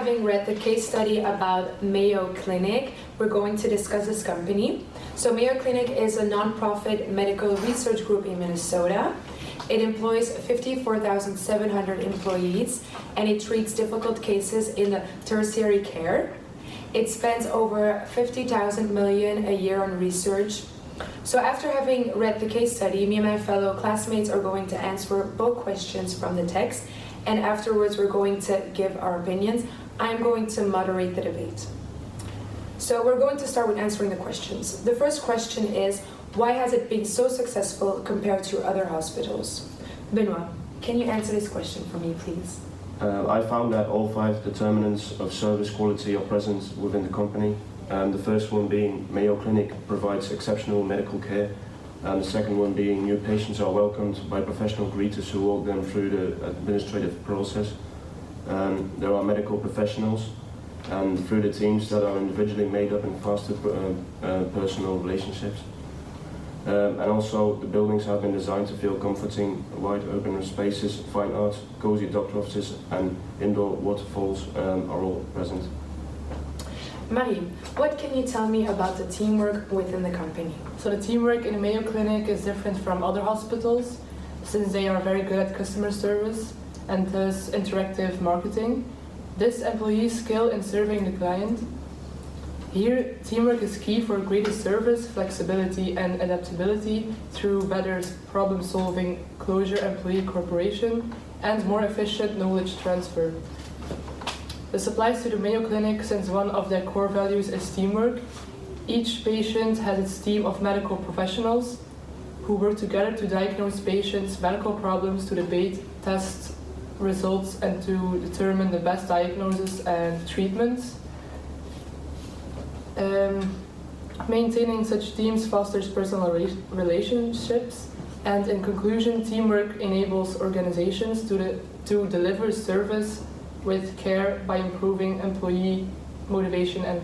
having read the case study about Mayo Clinic, we're going to discuss this company. So Mayo Clinic is a non-profit medical research group in Minnesota. It employs 54,700 employees, and it treats difficult cases in the tertiary care. It spends over 50,000 million a year on research. So after having read the case study, me and my fellow classmates are going to answer both questions from the text, and afterwards we're going to give our opinions. I'm going to moderate the debate. So we're going to start with answering the questions. The first question is, why has it been so successful compared to other hospitals? Benoit, can you answer this question for me, please? I found that all 5 determinants of service quality are present within the company. The first one being Mayo Clinic provides exceptional medical care. And the second one being new patients are welcomed by professional greeters who walk them through the administrative process. There are medical professionals and through the teams that are individually made up in faster personal relationships. And also the buildings have been designed to feel comforting, wide open spaces, fine art, cozy doctor offices and indoor waterfalls are all present. Marie, what can you tell me about the teamwork within the company? So the teamwork in the Mayo Clinic is different from other hospitals since they are very good at customer service and thus interactive marketing. This employee skill in serving the client. Here, teamwork is key for greater service, flexibility and adaptability through better problem-solving, closer employee cooperation, and more efficient knowledge transfer. This applies to the Mayo Clinic since one of their core values is teamwork. Each patient has its team of medical professionals who work together to diagnose patients' medical problems, to debate, test results, and to determine the best diagnosis and treatments. Maintaining such teams fosters personal relationships, and in conclusion, teamwork enables organizations to deliver service with care by improving employee motivation and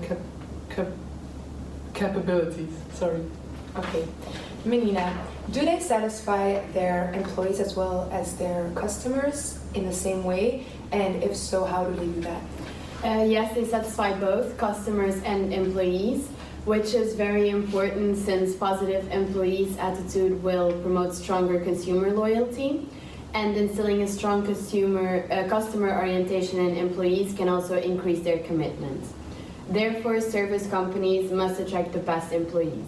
capabilities. Sorry. Okay. Menina, do they satisfy their employees as well as their customers in the same way? And if so, how do they do that? Yes, they satisfy both customers and employees, which is very important since positive employees' attitude will promote stronger consumer loyalty, and instilling a strong customer orientation in employees can also increase their commitment. Therefore, service companies must attract the best employees.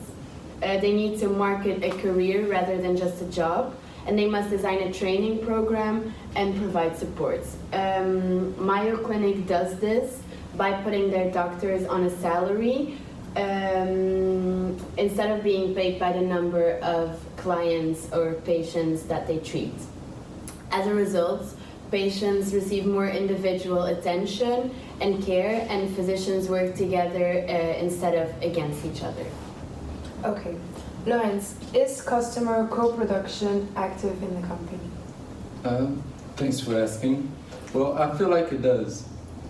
They need to market a career rather than just a job, and they must design a training program and provide support. Mayo Clinic does this by putting their doctors on a salary instead of being paid by the number of clients or patients that they treat. As a result, patients receive more individual attention and care, and physicians work together instead of against each other. Okay. Lawrence, is customer co-production active in the company? Thanks for asking. Well, I feel like it does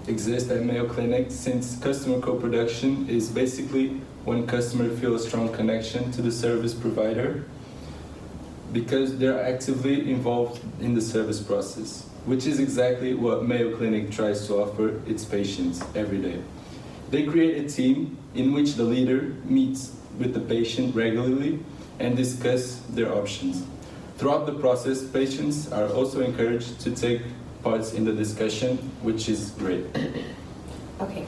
exist at Mayo Clinic, since customer co-production is basically when customers feel a strong connection to the service provider because they're actively involved in the service process, which is exactly what Mayo Clinic tries to offer its patients every day. They create a team in which the leader meets with the patient regularly and discuss their options. Throughout the process, patients are also encouraged to take part in the discussion, which is great. Okay.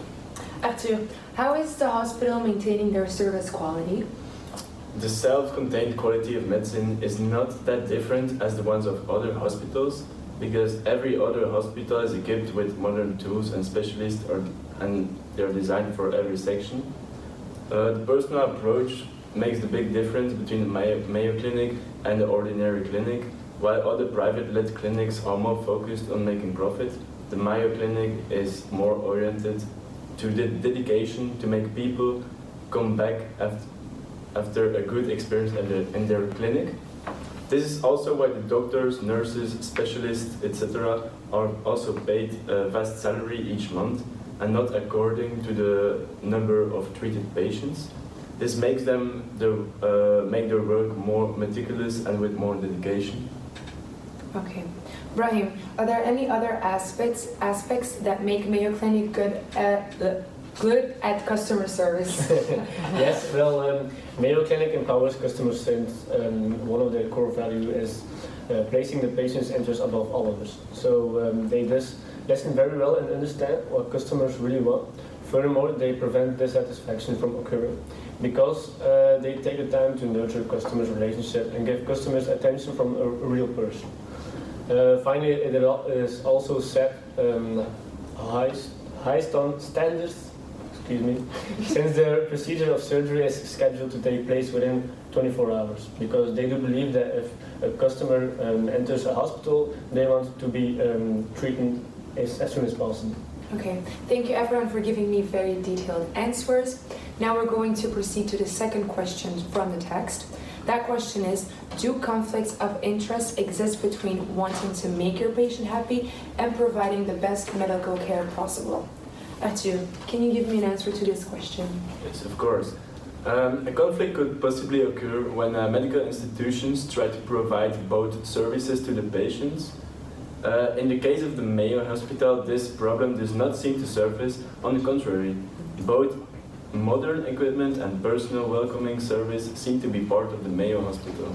Arthur, how is the hospital maintaining their service quality? The self-contained quality of medicine is not that different as the ones of other hospitals, because every other hospital is equipped with modern tools and specialists, and they're designed for every section. The personal approach makes the big difference between the Mayo Clinic and the ordinary clinic. While other private-led clinics are more focused on making profit, the Mayo Clinic is more oriented to the dedication to make people come back after a good experience in their clinic. This is also why the doctors, nurses, specialists, etc. are also paid a vast salary each month, and not according to the number of treated patients. This makes them make their work more meticulous and with more dedication. Okay. Brahim, are there any other aspects that make Mayo Clinic good at customer service? Yes, well, Mayo Clinic empowers customers since one of their core values is placing the patient's interest above all others. So they just listen very well and understand what customers really want. Furthermore, they prevent dissatisfaction from occurring because they take the time to nurture customers' relationship and give customers attention from a real person. Finally, it is also set high standards. Excuse me, since the procedure of surgery is scheduled to take place within 24 hours, because they do believe that if a customer enters a hospital, they want to be treated as soon as possible. Okay, thank you everyone for giving me very detailed answers. Now we're going to proceed to the second question from the text. That question is, do conflicts of interest exist between wanting to make your patient happy and providing the best medical care possible? Arthur, can you give me an answer to this question? Yes, of course. A conflict could possibly occur when medical institutions try to provide both services to the patients. In the case of the Mayo Hospital, this problem does not seem to surface. On the contrary, both modern equipment and personal welcoming service seem to be part of the Mayo Hospital.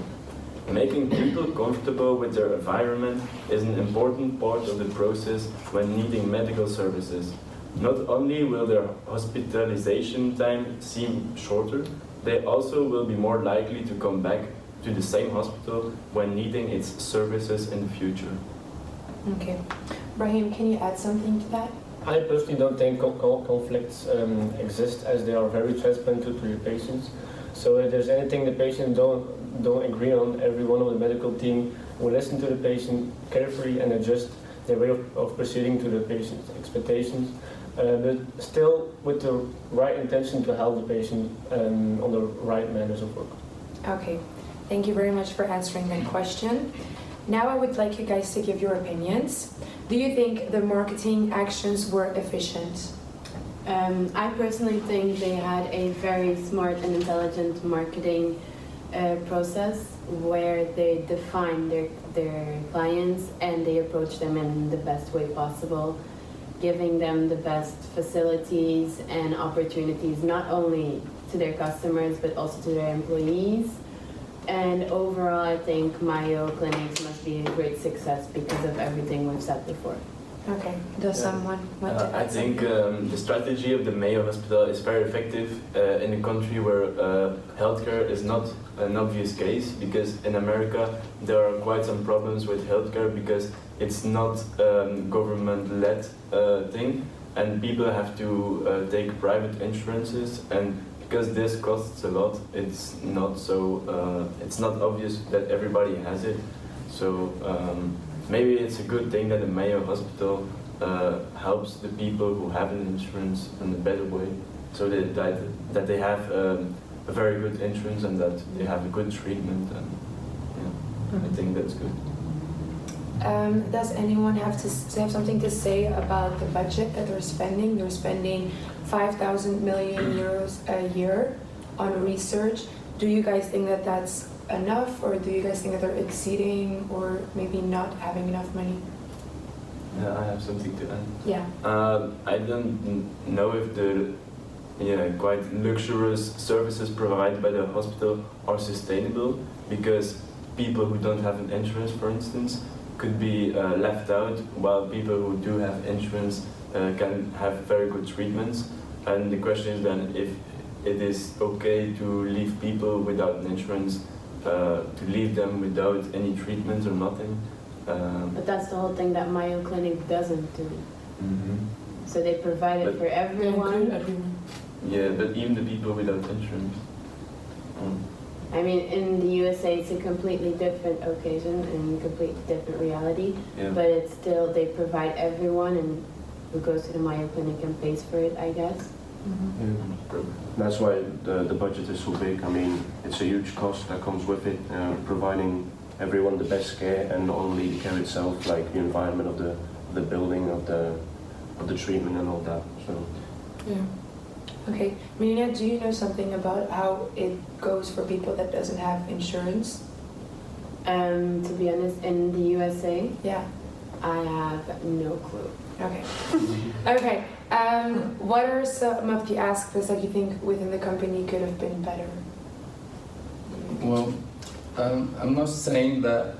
Making people comfortable with their environment is an important part of the process when needing medical services. Not only will their hospitalization time seem shorter, they also will be more likely to come back to the same hospital when needing its services in the future. Okay. Brahim, can you add something to that? I personally don't think conflicts exist, as they are very transparent to the patients. So if there's anything the patient don't agree on, everyone of the medical team will listen to the patient carefully and adjust their way of proceeding to the patient's expectations, but still with the right intention to help the patient on the right manners of work. Okay, thank you very much for answering that question. Now I would like you guys to give your opinions. Do you think the marketing actions were efficient? I personally think they had a very smart and intelligent marketing process where they define their clients and they approach them in the best way possible, giving them the best facilities and opportunities, not only to their customers but also to their employees. And overall, I think Mayo Clinics must be a great success because of everything we've said before. Okay, does someone want to add I think something? the strategy of the Mayo Hospital is very effective in a country where healthcare is not an obvious case, because in America there are quite some problems with healthcare because it's not government-led thing, and people have to take private insurances, and because this costs a lot, it's not obvious that everybody has it. So maybe it's a good thing that the Mayo Hospital helps the people who have an insurance in a better way, so that they have a very good insurance and that they have a good treatment. And yeah, I think that's good. Does anyone have something to say about the budget that they're spending? They're spending 5,000 million euros a year on research. Do you guys think that that's enough, or do you guys think that they're exceeding or maybe not having enough money? Yeah, I have something to add. Yeah. I don't know if the quite luxurious services provided by the hospital are sustainable, because people who don't have an insurance, for instance, could be left out, while people who do have insurance can have very good treatments. And the question is then if it is okay to leave people without an insurance, to leave them without any treatments or nothing. But that's the whole thing that Mayo Clinic doesn't do. Mm-hmm. So they provide it for everyone. Yeah, but even the people without insurance. I mean, in the USA, it's a completely different occasion and completely different reality. Yeah. But it's still, they provide everyone, and who goes to the Mayo Clinic and pays for it, I guess. Yeah. That's why the budget is so big. I mean, it's a huge cost that comes with it, providing everyone the best care, and not only the care itself, like the environment of the building, of the treatment and all that. So. Yeah. Okay, Melina, do you know something about how it goes for people that doesn't have insurance? To be honest, in the USA, Yeah. I have no clue. Okay. Okay. What are some of the aspects that you think within the company could have been better? Well, I'm not saying that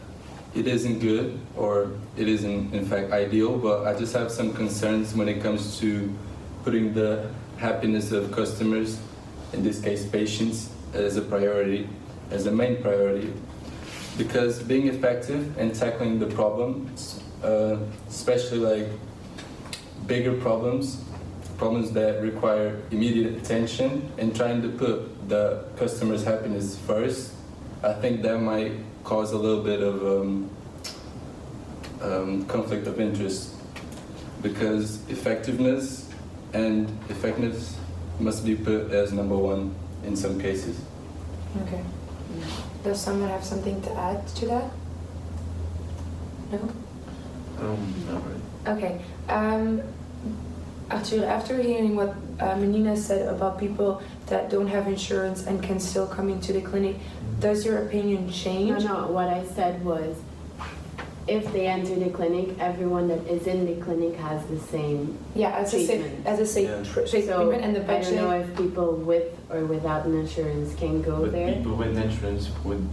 it isn't good or it isn't in fact ideal, but I just have some concerns when it comes to putting the happiness of customers, in this case patients, as a priority, as a main priority. Because being effective and tackling the problems, especially like bigger problems that require immediate attention, and trying to put the customer's happiness first, I think that might cause a little bit of conflict of interest, because effectiveness must be put as number one in some cases. Okay. Does someone have something to add to that? No? Not really. Okay. Arthur, after hearing what Menina said about people that don't have insurance and can still come into the clinic, does your opinion change? No, what I said was, if they enter the clinic, everyone that is in the clinic has the same Yeah, as treatment. I say, Yeah. treatment and the I don't know budget. if people with or without an insurance can go But there. people with insurance would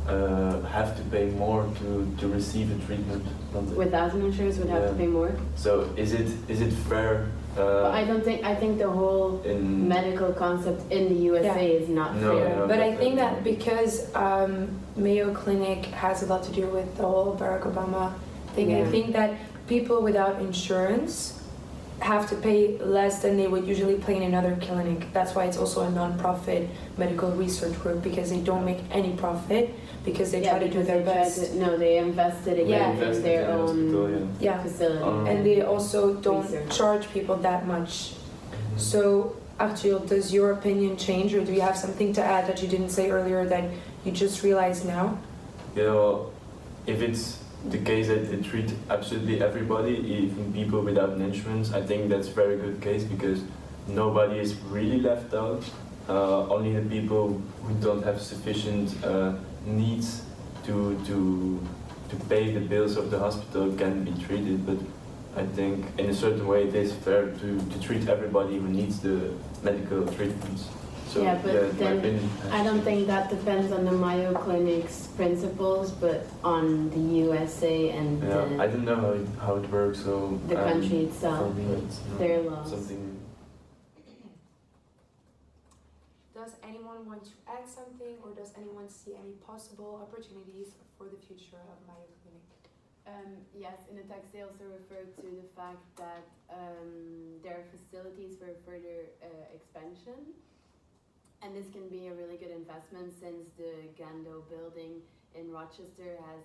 have to pay more to receive a treatment. don't they? Without an insurance would have to Yeah. pay more. So is it fair? But I think the whole In medical concept in the USA is not No, fair. no. But I think that because Mayo Clinic has a lot to do with the whole Barack Obama thing, I Yeah. think that people without insurance have to pay less than they would usually pay in another clinic. That's why it's also a non-profit medical research group, because they don't make any profit, because they try to do because their they tried best. no, they invested again Yeah. in Invested their in the own hospital, yeah. Yeah, facility. and they also don't Research. charge people that much. So, Arthur, does your opinion change, or do you have something to add that you didn't say earlier that you just realized now? Yeah, well, if it's the case that they treat absolutely everybody, even people without an insurance, I think that's a very good case, because nobody is really left out. Only the people who don't have sufficient needs to pay the bills of the hospital can be treated. But I think in a certain way it is fair to treat everybody who needs the medical treatments. So Yeah, but my then opinion I don't think that depends on the Mayo Clinic's principles, but on the USA and Yeah, I don't know how it works, so the country for itself, me it's not their laws. something. Does anyone want to add something, or does anyone see any possible opportunities for the future of Mayo Clinic? Yes, in the text they also referred to the fact that there are facilities for further expansion, and this can be a really good investment since the Gando building in Rochester has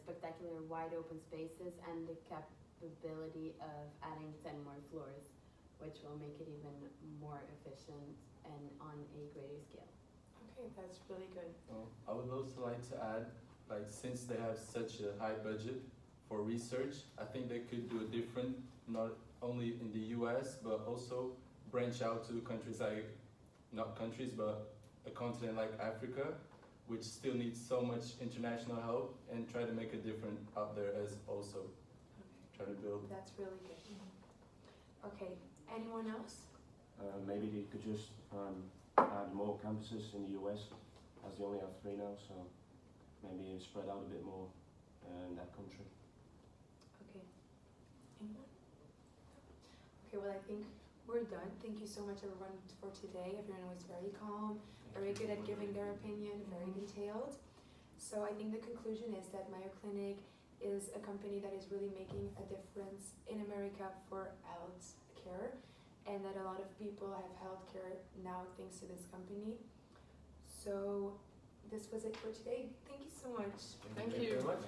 spectacular wide open spaces and the capability of adding 10 more floors, which will make it even more efficient and on a greater scale. Okay, that's really good. I would also like to add, like, since they have such a high budget for research, I think they could do a different, not only in the US, but also branch out to countries like, not countries, but a continent like Africa, which still needs so much international help, and try to make a difference out there as also try to build. That's really good. Okay, anyone else? Maybe they could just add more campuses in the US, as they only have 3 now, so maybe spread out a bit more in that country. Okay. Anyone? Okay, well, I think we're done. Thank you so much, everyone, for today. Everyone was very calm, very good at giving their opinion, very detailed. So I think the conclusion is that Mayo Clinic is a company that is really making a difference in America for health care, and that a lot of people have health care now thanks to this company. So this was it for today. Thank you so much. Thank Thank you you. very much.